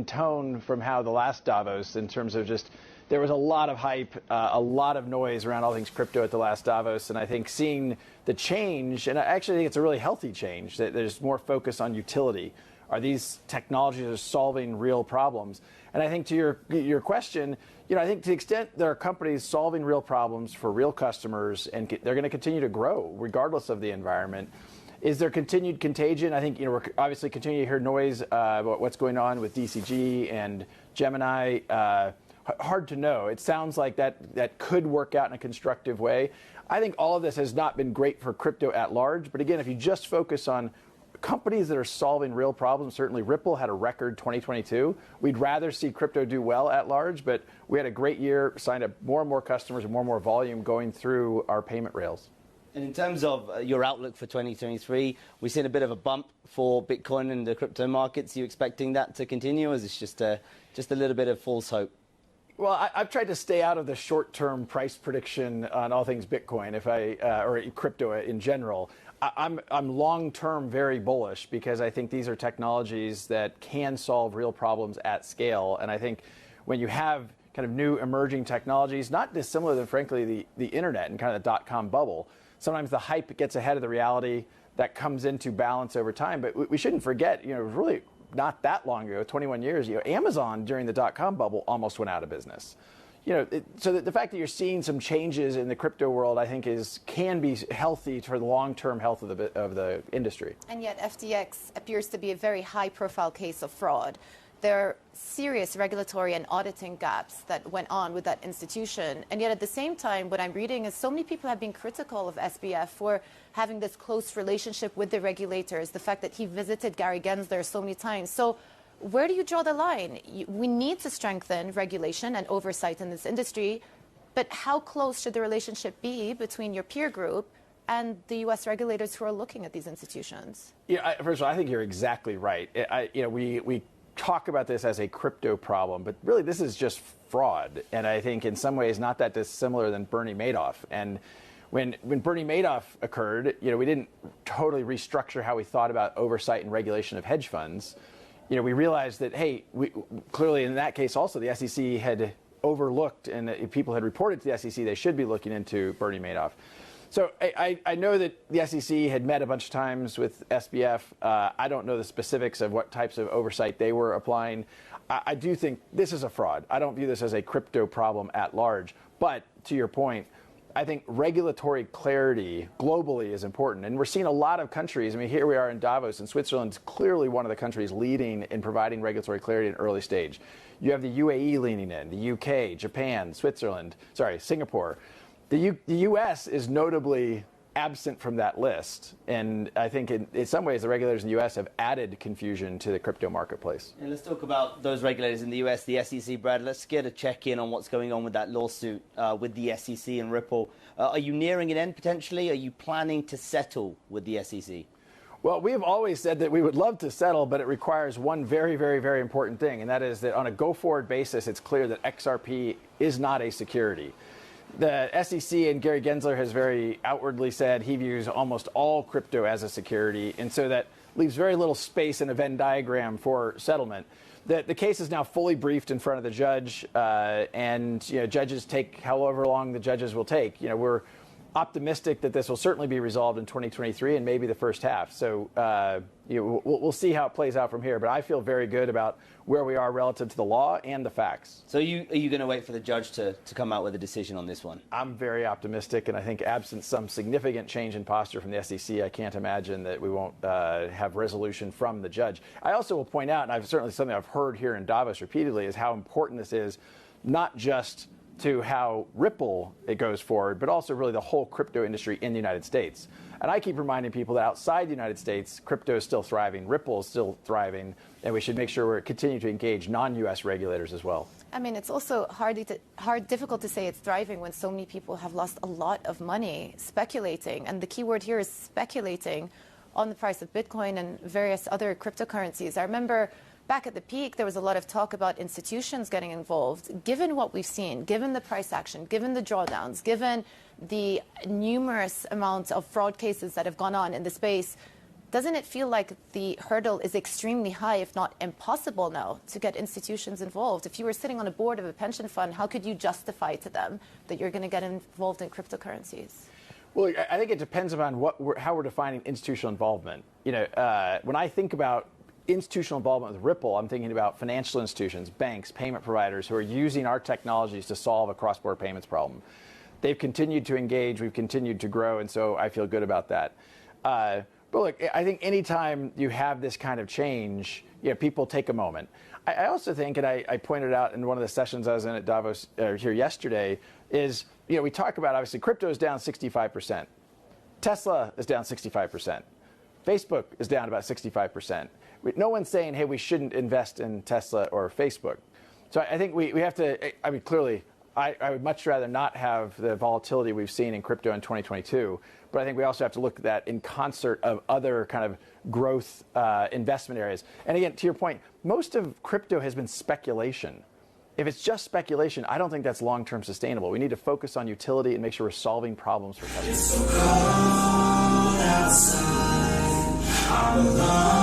in tone from how the last Davos, in terms of just, there was a lot of hype, a lot of noise around all things crypto at the last Davos, and I think seeing the change, and I actually think it's a really healthy change, that there's more focus on utility. Are these technologies that are solving real problems? And I think to your question, I think to the extent there are companies solving real problems for real customers, and they're going to continue to grow regardless of the environment. Is there continued contagion? I think we're obviously continuing to hear noise about what's going on with DCG and Gemini. Hard to know. It sounds like that could work out in a constructive way. I think all of this has not been great for crypto at large. But again, if you just focus on companies that are solving real problems, certainly Ripple had a record 2022. We'd rather see crypto do well at large, but we had a great year, signed up more and more customers and more volume going through our payment rails. And in terms of your outlook for 2023, we've seen a bit of a bump for Bitcoin in the crypto markets. Are you expecting that to continue, or is this just a little bit of false hope? Well, I've tried to stay out of the short-term price prediction on all things Bitcoin, or crypto in general. I'm long-term very bullish because I think these are technologies that can solve real problems at scale. And I think when you have kind of new emerging technologies, not dissimilar than, frankly, the internet and kind of the dot-com bubble, sometimes the hype gets ahead of the reality. That comes into balance over time. But we shouldn't forget, it was really not that long ago, 21 years, Amazon during the dot-com bubble almost went out of business. So the fact that you're seeing some changes in the crypto world, I think, can be healthy for the long-term health of the industry. And yet FTX appears to be a very high-profile case of fraud. There are serious regulatory and auditing gaps that went on with that institution. And yet at the same time, what I'm reading is so many people have been critical of SBF for having this close relationship with the regulators, the fact that he visited Gary Gensler so many times. So where do you draw the line? We need to strengthen regulation and oversight in this industry, but how close should the relationship be between your peer group and the U.S. regulators who are looking at these institutions? First of all, I think you're exactly right. We talk about this as a crypto problem, but really this is just fraud. And I think in some ways not that dissimilar than Bernie Madoff. And when Bernie Madoff occurred, we didn't totally restructure how we thought about oversight and regulation of hedge funds. We realized that, hey, clearly in that case also the SEC had overlooked, and if people had reported to the SEC they should be looking into Bernie Madoff. So I know that the SEC had met a bunch of times with SBF. I don't know the specifics of what types of oversight they were applying. I do think this is a fraud. I don't view this as a crypto problem at large. But to your point, I think regulatory clarity globally is important. And we're seeing a lot of countries. I mean, here we are in Davos, and Switzerland's clearly one of the countries leading in providing regulatory clarity in early stage. You have the UAE leaning in, the UK, Japan, Singapore. The U.S. is notably absent from that list. And I think in some ways the regulators in the U.S. have added confusion to the crypto marketplace. And let's talk about those regulators in the U.S., the SEC, Brad. Let's get a check-in on what's going on with that lawsuit with the SEC and Ripple. Are you nearing an end potentially? Are you planning to settle with the SEC? Well, we have always said that we would love to settle, but it requires one very, very, very important thing, and that is that on a go-forward basis, it's clear that XRP is not a security. The SEC and Gary Gensler has very outwardly said he views almost all crypto as a security, and so that leaves very little space in a Venn diagram for settlement. The case is now fully briefed in front of the judge, and judges take however long the judges will take. We're optimistic that this will certainly be resolved in 2023 and maybe the first half. So we'll see how it plays out from here. But I feel very good about where we are relative to the law and the facts. So are you going to wait for the judge to come out with a decision on this one? I'm very optimistic, and I think absent some significant change in posture from the SEC, I can't imagine that we won't have resolution from the judge. I also will point out, and certainly something I've heard here in Davos repeatedly, is how important this is, not just to how Ripple it goes forward, but also really the whole crypto industry in the United States. And I keep reminding people that outside the United States, crypto is still thriving, Ripple is still thriving, and we should make sure we're continuing to engage non-U.S. regulators as well. I mean, it's also difficult to say it's thriving when so many people have lost a lot of money speculating. And the key word here is speculating on the price of Bitcoin and various other cryptocurrencies. I remember back at the peak, there was a lot of talk about institutions getting involved. Given what we've seen, given the price action, given the drawdowns, given the numerous amounts of fraud cases that have gone on in the space, doesn't it feel like the hurdle is extremely high, if not impossible now, to get institutions involved? If you were sitting on a board of a pension fund, how could you justify to them that you're going to get involved in cryptocurrencies? Well, I think it depends upon how we're defining institutional involvement. When I think about institutional involvement with Ripple, I'm thinking about financial institutions, banks, payment providers who are using our technologies to solve a cross-border payments problem. They've continued to engage, we've continued to grow, and so I feel good about that. But look, I think anytime you have this kind of change, people take a moment. I also think, and I pointed out in one of the sessions I was in at Davos here yesterday, is we talk about, obviously, crypto is down 65%. Tesla is down 65%. Facebook is down about 65%. No one's saying, hey, we shouldn't invest in Tesla or Facebook. So I think we have to, clearly, I would much rather not have the volatility we've seen in crypto in 2022. But I think we also have to look at that in concert of other kind of growth investment areas. And again, to your point, most of crypto has been speculation. If it's just speculation, I don't think that's long-term sustainable. We need to focus on utility and make sure we're solving problems for customers. It's so cold outside. I'm alone.